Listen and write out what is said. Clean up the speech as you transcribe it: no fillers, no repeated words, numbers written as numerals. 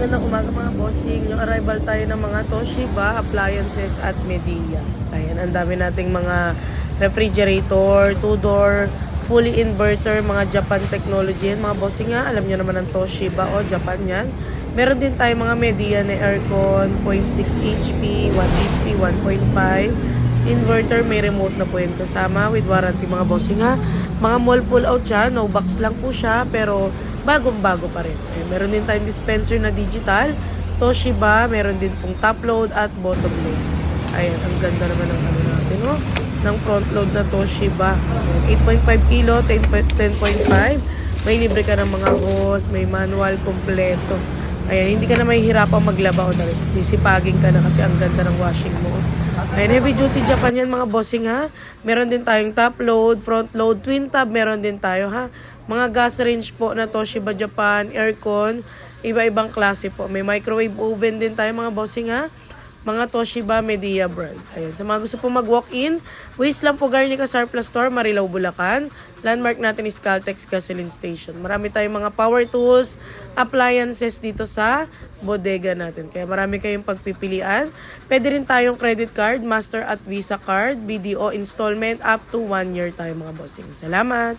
magandang umaga mga bossing. Yung arrival tayo ng mga Toshiba appliances at Medea. Ayan, ang dami nating mga refrigerator, 2-door, fully inverter, mga Japan technology yan. Mga bossing nga, alam nyo naman ang Toshiba o Japan yan. Meron din tayo mga Medea na aircon, 0.6 HP, 1 HP, 1.5. Inverter, may remote na po yan kasama with warranty mga bossing ha. Mga mall pull out siya, no box lang po siya, pero bagong-bago pa rin. Meron din tayong dispenser na digital, Toshiba, meron din pong top load at bottom load. Ayan, ang ganda naman ng ano natin, no? Ng front load na Toshiba. 8.5 kilo, 10.5. May libre ka ng mga hose, may manual kompleto. Ayan, hindi ka na mahihirapang maglaba o sisipagin ka na kasi ang ganda ng washing mo. Ayan, heavy duty Japan yan mga bossing ha. Meron din tayong top load, front load, twin tab meron din tayo ha. Mga gas range po na Toshiba Japan, aircon, iba-ibang klase po. May microwave oven din tayo mga bossing ha. Mga Toshiba Medea brand. Ayan, sa mga gusto po mag-walk-in, Waze lang po Garnica Surplus Store, Marilao, Bulacan. Landmark natin is Caltex Gasoline Station. Marami tayong mga power tools, appliances dito sa bodega natin. Kaya marami kayong pagpipilian. Pwede rin tayong credit card, Master at Visa card, BDO installment up to 1 year tayo mga bossing. Salamat!